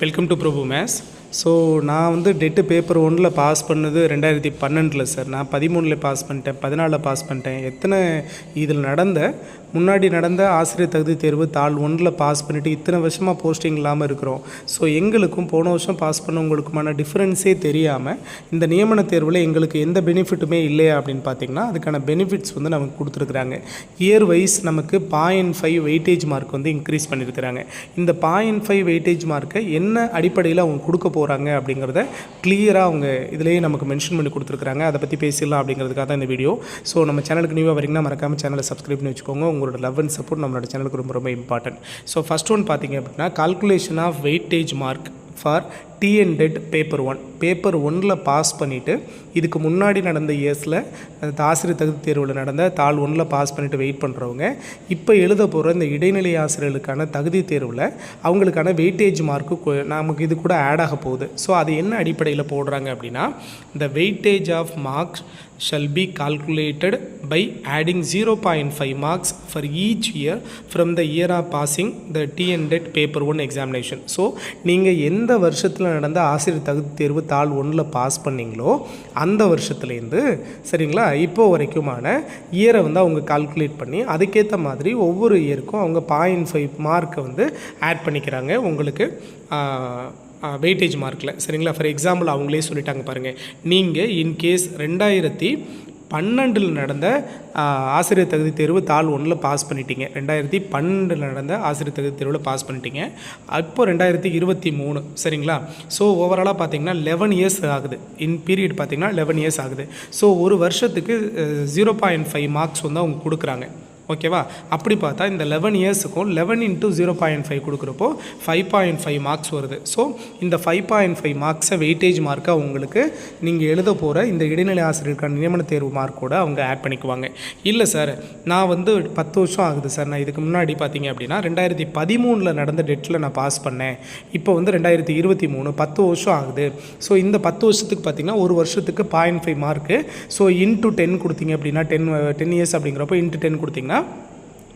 Welcome to Prabhu maths. So நான் வந்து TET paper 1 pass பண்ணது 2012 சார். நான் 13 பாஸ் பண்ணிட்டேன், 14 பாஸ் பண்ணிட்டேன். எத்தனை இதில் முன்னாடி நடந்த ஆசிரியர் தகுதி தேர்வு தாள் 1 பாஸ் பண்ணிவிட்டு இத்தனை வருஷமாக போஸ்டிங் இல்லாமல் இருக்கிறோம். ஸோ எங்களுக்கும் போன வருஷம் பாஸ் பண்ணவங்களுக்குமான டிஃப்ரென்ஸே தெரியாமல் இந்த நியமன தேர்வில் எங்களுக்கு எந்த பெனிஃபிட்டுமே இல்லையா அப்படின்னு பார்த்தீங்கன்னா, அதுக்கான பெனிஃபிட்ஸ் வந்து நமக்கு கொடுத்துருக்குறாங்க. இயர் வைஸ் நமக்கு 0.5 வெயிட்டேஜ் மார்க் வந்து இன்க்ரீஸ் பண்ணியிருக்கிறாங்க. இந்த 0.5 வெயிட்டேஜ் மார்க்கை என்ன அடிப்படையில் அவங்க கொடுக்க போகிறாங்க அப்படிங்கிறத கிளியராக அவங்க இதிலேயே நமக்கு மென்ஷன் பண்ணி கொடுத்துருக்குறாங்க. அதை பற்றி பேசிடலாம் அப்படிங்கிறதுக்காக தான் இந்த வீடியோ. ஸோ நம்ம சேனலுக்கு நியூவாக வரீங்கன்னா மறக்காமல் சேனலை சப்ஸ்கிரைப் பண்ணி வச்சுக்கோங்க. உங்களோட லவ் அண்ட் சப்போர்ட் நம்மளோட சேனலுக்கு ரொம்ப ரொம்ப இம்பார்ட்டன்ட். ஸோ ஃபஸ்ட் ஒன் பார்த்தீங்க அப்படின்னா, calculation of weightage mark for TNDET paper 1. Paper 1 pass பண்ணிவிட்டு இதுக்கு முன்னாடி நடந்த இயர்ஸில் ஆசிரியர் தகுதி தேர்வில் நடந்த தாள் 1 பாஸ் பண்ணிவிட்டு வெயிட் பண்ணுறவங்க இப்போ எழுத போகிற இந்த இடைநிலை ஆசிரியர்களுக்கான தகுதி தேர்வில் அவங்களுக்கான வெயிட்டேஜ் மார்க்கு நமக்கு இது கூட ஆட் ஆக போகுது. ஸோ அது என்ன அடிப்படையில் போடுறாங்க அப்படின்னா, இந்த weightage of marks shall be calculated by adding 0.5 marks for each year from the year of passing the TNDET paper 1 examination. So நீங்கள் எந்த வருஷத்தில் நடந்த ஆசிரியர் தகுதி தேர்வு தாள் 1 பாஸ் பண்ணிங்களோ அந்த வருஷத்துலேருந்து சரிங்களா இப்போ வரைக்குமான இயரை வந்து அவங்க கால்குலேட் பண்ணி அதுக்கேற்ற மாதிரி ஒவ்வொரு இயருக்கும் அவங்க 0.5 மார்க்கை வந்து ஆட் பண்ணிக்கிறாங்க உங்களுக்கு வெயிட்டேஜ் மார்க்கில். சரிங்களா? ஃபார் எக்ஸாம்பிள் அவங்களே சொல்லிட்டாங்க பாருங்கள். நீங்கள் இன்கேஸ் 2012 நடந்த ஆசிரியர் தகுதி தேர்வு தாள் 1 பாஸ் பண்ணிட்டீங்க, 2012 நடந்த ஆசிரியர் தகுதி தேர்வில் பாஸ் பண்ணிட்டீங்க, அப்போது 2023 சரிங்களா? ஸோ ஓவராலாக பார்த்தீங்கன்னா 11 இயர்ஸ் ஆகுது. இன் பீரியட் பார்த்தீங்கன்னா 11 இயர்ஸ் ஆகுது. ஸோ ஒரு வருஷத்துக்கு 0.5 மார்க்ஸ் வந்து அவங்க கொடுக்குறாங்க. ஓகேவா? அப்படி பார்த்தா இந்த 11 இயர்ஸுக்கும் 11 × 0.5 கொடுக்குறப்போ 5.5 மார்க்ஸ் வருது. ஸோ இந்த 5.5 மார்க்ஸை வெயிட்டேஜ் மார்க்காக உங்களுக்கு நீங்கள் எழுத போகிற இந்த இடைநிலை ஆசிரியருக்கான நியமன தேர்வு மார்க்கோட அவங்க ஆட் பண்ணிக்குவாங்க. இல்லை சார், நான் வந்து 10 வருஷம் ஆகுது சார், நான் இதுக்கு முன்னாடி பார்த்தீங்க அப்படின்னா 2013 நடந்த டெட்டில் நான் பாஸ் பண்ணேன், இப்போ வந்து 2023 10 வருஷம் ஆகுது. ஸோ இந்த 10 வருஷத்துக்கு பார்த்தீங்கன்னா ஒரு வருஷத்துக்கு 0.5 மார்க்கு. ஸோ இன்ட்டு 10 கொடுத்தீங்க அப்படின்னா 10 இயர்ஸ் அப்படிங்கிறப்போ இன்ட்டு 10 கொடுத்தீங்கன்னா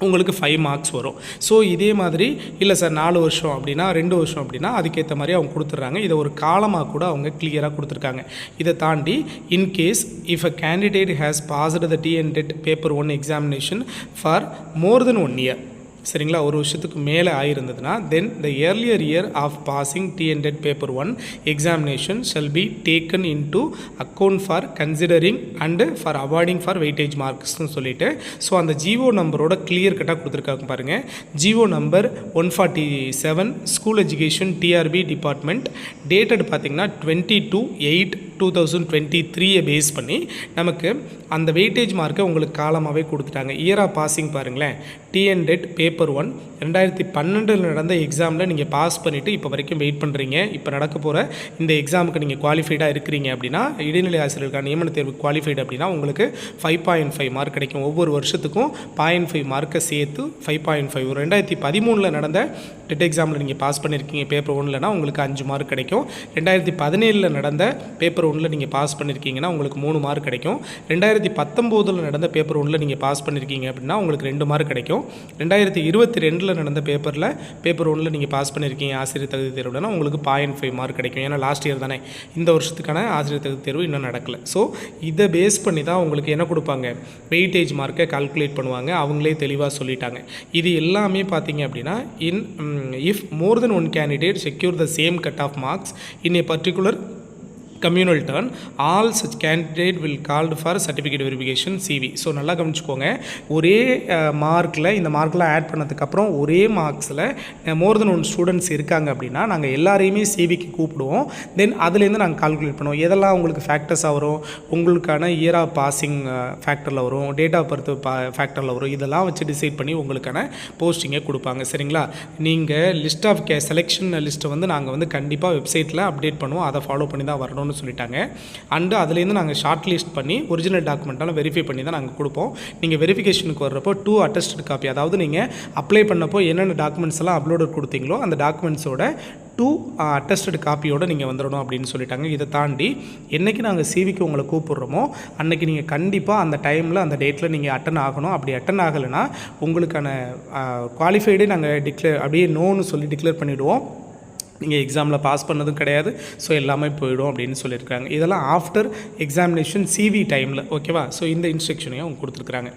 உங்களுக்கு 5 மார்க்ஸ் வரும். ஸோ இதே மாதிரி இல்லை சார் 4 வருஷம் அப்படின்னா 2 வருஷம் அப்படின்னா அதுக்கேற்ற மாதிரி அவங்க கொடுத்துட்றாங்க. இதை ஒரு காலமாக கூட அவங்க கிளியராக கொடுத்துருக்காங்க. இதை தாண்டி in case if a candidate has passed the TNDET paper 1 examination for more then 1 year சரிங்களா, ஒரு வருஷத்துக்கு மேலே ஆகிருந்ததுன்னா then the earlier year of passing TNDET paper 1 examination shall be taken into account for considering and for awarding for weightage மார்க்ஸ்னு சொல்லிட்டு so அந்த GO நம்பரோட clear கட்டாக கொடுத்துருக்காங்க பாருங்கள். GO number 147 school education TRB department dated பார்த்திங்கன்னா 22/8/2023 base பண்ணி நமக்கு அந்த வெயிட்டேஜ் மார்க்கை உங்களுக்கு காலமாகவே கொடுத்துட்டாங்க. இயர் ஆஃப் பாசிங் பாருங்களேன், TNDET பேப்பர் 1 2012 நடந்த எக்ஸாமில் நீங்கள் பாஸ் பண்ணிவிட்டு இப்போ வரைக்கும் வெயிட் பண்ணுறீங்க. இப்போ நடக்க போகிற இந்த எக்ஸாமுக்கு நீங்கள் குவாலிஃபைடாக இருக்கிறீங்க அப்படின்னா, இடைநிலை ஆசிரியர்களுக்கான நியமன தேர்வு குவாலிஃபைடு அப்படின்னா உங்களுக்கு 5.5 மார்க் கிடைக்கும். ஒவ்வொரு வருஷத்துக்கும் 0.5 மார்க்கை சேர்த்து 5.5. 2013 நடந்த டெட் எக்ஸாமில் நீங்கள் பாஸ் பண்ணியிருக்கீங்க பேப்பர் 1னா உங்களுக்கு 5 மார்க் கிடைக்கும். 2017 நடந்த பேப்பர் 1 நீங்கள் பாஸ் பண்ணியிருக்கீங்கன்னா உங்களுக்கு 3 மார்க் கிடைக்கும். 2019 நடந்த பேப்பர் 1 நீங்கள் பாஸ் பண்ணியிருக்கீங்க அப்படின்னா உங்களுக்கு 2 மார்க் கிடைக்கும். 2022 நடந்த பேப்பர் 1 நீங்கள் பாஸ் பண்ணியிருக்கீங்க ஆசிரியர் தகுதி தேர்வுனா உங்களுக்கு 0.5 மார்க் கிடைக்கும். ஏன்னா லாஸ்ட் இயர் தானே, இந்த வருஷத்துக்கான ஆசிரியர் தகுதி தேர்வு இன்னும் நடக்கலை. ஸோ இதை பேஸ் பண்ணி தான் உங்களுக்கு என்ன கொடுப்பாங்க, வெயிட்டேஜ் மார்க்கை கால்குலேட் பண்ணுவாங்க. அவங்களே தெளிவாக சொல்லிட்டாங்க. இது எல்லாமே பார்த்தீங்க அப்படின்னா if more then 1 candidate secure the same cut off marks in a particular communal turn, all such candidate will called for certificate verification CV. So நல்லா கவனிச்சுக்கோங்க. ஒரே மார்க்கில் இந்த மார்க்கெலாம் ஆட் பண்ணதுக்கப்புறம் ஒரே மார்க்ஸில் மோர் தென் 1 ஸ்டூடெண்ட்ஸ் இருக்காங்க அப்படின்னா நாங்கள் எல்லாரையுமே சிவிக்கு கூப்பிடுவோம். தென் அதுலேருந்து நாங்கள் கால்குலேட் பண்ணுவோம். எதெல்லாம் உங்களுக்கு ஃபேக்டர்ஸாக வரும், உங்களுக்கான இயர் ஆஃப் பாசிங் ஃபேக்டரில் வரும், டேட் ஆஃப் பர்த் ஃபேக்டரில் வரும். இதெல்லாம் வச்சு டிசைட் பண்ணி உங்களுக்கான போஸ்டிங்கை கொடுப்பாங்க. சரிங்களா? நீங்கள் லிஸ்ட் ஆஃப் செலெக்ஷன் லிஸ்ட்டை வந்து நாங்கள் வந்து கண்டிப்பாக வெப்சைட்டில் அப்டேட் பண்ணுவோம். அதை ஃபாலோ பண்ணி தான் வரணும்னு சொல்லிட்டாங்க. அண்டு அதுலேருந்து நாங்கள் ஷார்ட் லிஸ்ட் பண்ணி ஒரிஜினல் டாக்குமெண்ட்டாலும் வெரிஃபை பண்ணி தான் நாங்கள் கொடுப்போம். நீங்கள் வெரிஃபிகேஷனுக்கு வர்றப்போ 2 அட்டஸ்டட் காப்பி, அதாவது நீங்கள் அப்ளை பண்ணப்போ என்னென்ன டாக்குமெண்ட்ஸ் எல்லாம் அப்லோடர் கொடுத்தீங்களோ அந்த டாக்குமெண்ட்ஸோட 2 அட்டஸ்டட் காப்பியோடு நீங்கள் வந்துடணும் அப்படின்னு சொல்லிட்டாங்க. இதை தாண்டி என்றைக்கு நாங்கள் சிவிக்கு உங்களை கூப்பிட்றோமோ அன்றைக்கி நீங்கள் கண்டிப்பாக அந்த டைமில் அந்த டேட்டில் நீங்கள் அட்டன் ஆகணும். அப்படி அட்டன் ஆகலைன்னா உங்களுக்கான குவாலிஃபைடே நாங்கள் அப்படியே நோன்னு சொல்லி டிக்ளேர் பண்ணிவிடுவோம். நீங்கள் எக்ஸாமில் பாஸ் பண்ணதும் கிடையாது. ஸோ எல்லாமே போயிடும் அப்படின்னு சொல்லியிருக்காங்க. இதெல்லாம் ஆஃப்டர் எக்ஸாமினேஷன் சிவி டைமில். ஓகேவா? ஸோ இந்த இன்ஸ்ட்ரக்ஷனையும் அவங்க கொடுத்துருக்குறாங்க.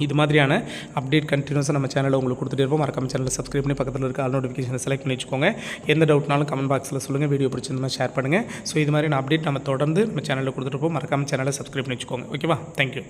இது மாதிரியான அப்டேட் கண்டினியூஸாக நம்ம சேனலில் உங்களுக்கு கொடுத்துட்டு இருப்போம். மறக்காம சேனலில் சப்ஸ்கிரைப் பண்ணி பக்கத்தில் இருக்க ஆல் நோட்டிஃபிகேஷனை செலக்ட் பண்ணி வச்சுக்கோங்க. எந்த டவுட்னாலும் கமெண்ட் பாக்ஸில் சொல்லுங்கள். வீடியோ பிடிச்சிருந்தா ஷேர் பண்ணுங்கள். ஸோ இது மாதிரியான அப்டேட் நம்ம தொடர்ந்து நம்ம சேனலில் கொடுத்துட்டு இருப்போம். மறக்காம சேனலை சப்ஸ்கிரைப் பண்ணி வச்சுக்கோங்க. ஓகேவா? தேங்க்யூ.